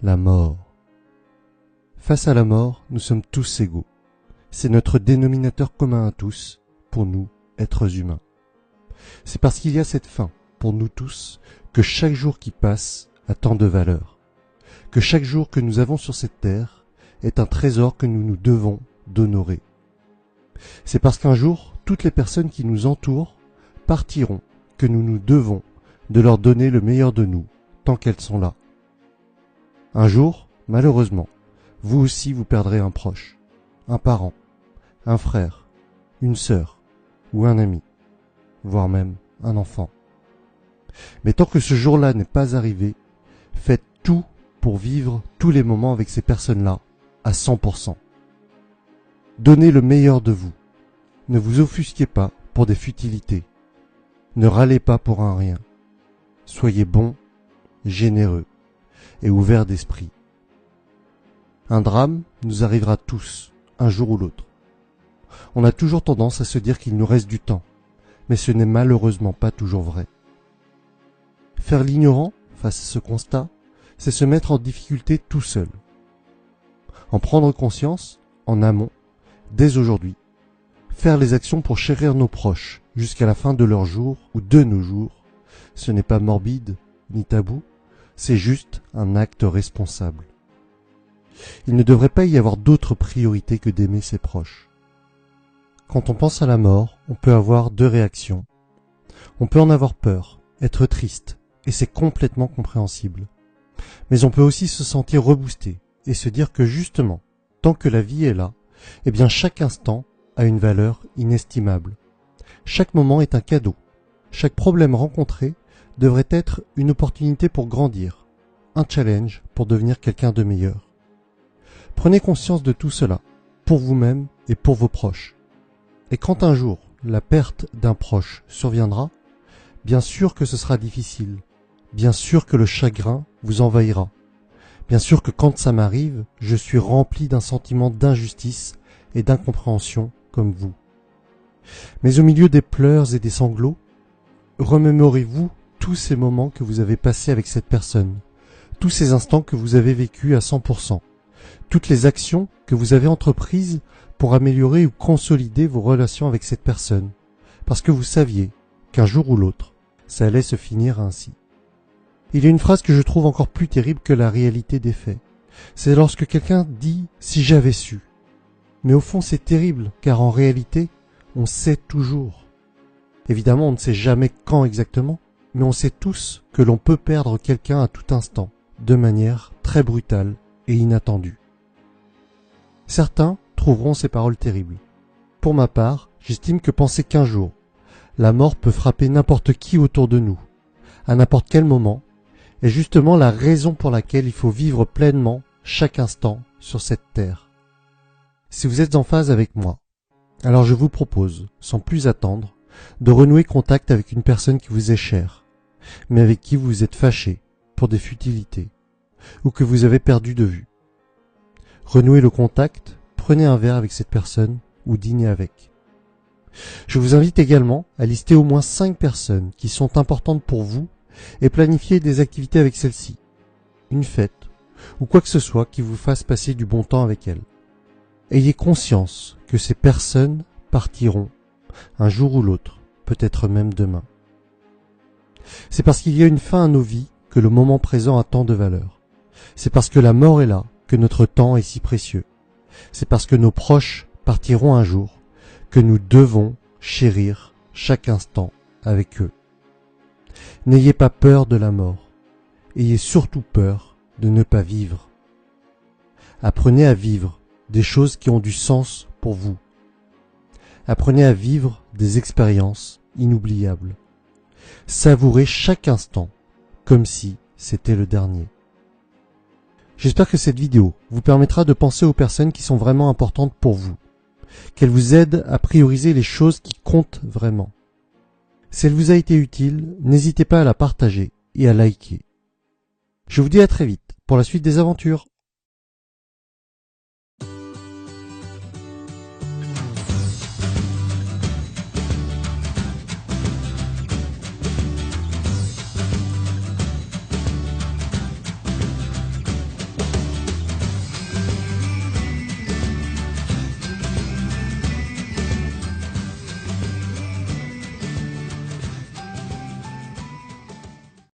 la mort. Face à la mort, nous sommes tous égaux. C'est notre dénominateur commun à tous, pour nous, êtres humains. C'est parce qu'il y a cette fin, pour nous tous, que chaque jour qui passe a tant de valeur. Que chaque jour que nous avons sur cette terre est un trésor que nous nous devons d'honorer. C'est parce qu'un jour, toutes les personnes qui nous entourent partiront que nous nous devons de leur donner le meilleur de nous, tant qu'elles sont là. Un jour, malheureusement, vous aussi vous perdrez un proche, un parent, un frère, une sœur ou un ami, voire même un enfant. Mais tant que ce jour-là n'est pas arrivé, faites tout pour vivre tous les moments avec ces personnes-là à 100%. Donnez le meilleur de vous. Ne vous offusquez pas pour des futilités. Ne râlez pas pour un rien. Soyez bon, généreux et ouverts d'esprit. Un drame nous arrivera tous, un jour ou l'autre. On a toujours tendance à se dire qu'il nous reste du temps, mais ce n'est malheureusement pas toujours vrai. Faire l'ignorant face à ce constat, c'est se mettre en difficulté tout seul. En prendre conscience, en amont, dès aujourd'hui, faire les actions pour chérir nos proches jusqu'à la fin de leur jour ou de nos jours, ce n'est pas morbide ni tabou, c'est juste un acte responsable. Il ne devrait pas y avoir d'autre priorité que d'aimer ses proches. Quand on pense à la mort, on peut avoir deux réactions. On peut en avoir peur, être triste, et c'est complètement compréhensible. Mais on peut aussi se sentir reboosté et se dire que justement, tant que la vie est là, eh bien chaque instant a une valeur inestimable. Chaque moment est un cadeau. Chaque problème rencontré devrait être une opportunité pour grandir, un challenge pour devenir quelqu'un de meilleur. Prenez conscience de tout cela, pour vous-même et pour vos proches. Et quand un jour la perte d'un proche surviendra, bien sûr que ce sera difficile, bien sûr que le chagrin vous envahira, bien sûr que quand ça m'arrive, je suis rempli d'un sentiment d'injustice et d'incompréhension comme vous. Mais au milieu des pleurs et des sanglots, remémorez-vous tous ces moments que vous avez passés avec cette personne, tous ces instants que vous avez vécus à 100%, toutes les actions que vous avez entreprises pour améliorer ou consolider vos relations avec cette personne, parce que vous saviez qu'un jour ou l'autre, ça allait se finir ainsi. Il y a une phrase que je trouve encore plus terrible que la réalité des faits. C'est lorsque quelqu'un dit « si j'avais su ». Mais au fond c'est terrible, car en réalité, on sait toujours. Évidemment, on ne sait jamais quand exactement, mais on sait tous que l'on peut perdre quelqu'un à tout instant, de manière très brutale et inattendue. Certains trouveront ces paroles terribles. Pour ma part, j'estime que penser qu'un jour, la mort peut frapper n'importe qui autour de nous, à n'importe quel moment, est justement la raison pour laquelle il faut vivre pleinement chaque instant sur cette terre. Si vous êtes en phase avec moi, alors je vous propose, sans plus attendre, de renouer contact avec une personne qui vous est chère, mais avec qui vous êtes fâché pour des futilités, ou que vous avez perdu de vue. Renouez le contact, prenez un verre avec cette personne ou dînez avec. Je vous invite également à lister au moins 5 personnes qui sont importantes pour vous et planifier des activités avec celles-ci, une fête ou quoi que ce soit qui vous fasse passer du bon temps avec elles. Ayez conscience que ces personnes partiront un jour ou l'autre, peut-être même demain. C'est parce qu'il y a une fin à nos vies que le moment présent a tant de valeur. C'est parce que la mort est là que notre temps est si précieux. C'est parce que nos proches partiront un jour que nous devons chérir chaque instant avec eux. N'ayez pas peur de la mort. Ayez surtout peur de ne pas vivre. Apprenez à vivre des choses qui ont du sens pour vous. Apprenez à vivre des expériences inoubliables. Savourez chaque instant comme si c'était le dernier. J'espère que cette vidéo vous permettra de penser aux personnes qui sont vraiment importantes pour vous, qu'elle vous aide à prioriser les choses qui comptent vraiment. Si elle vous a été utile, n'hésitez pas à la partager et à liker. Je vous dis à très vite pour la suite des aventures.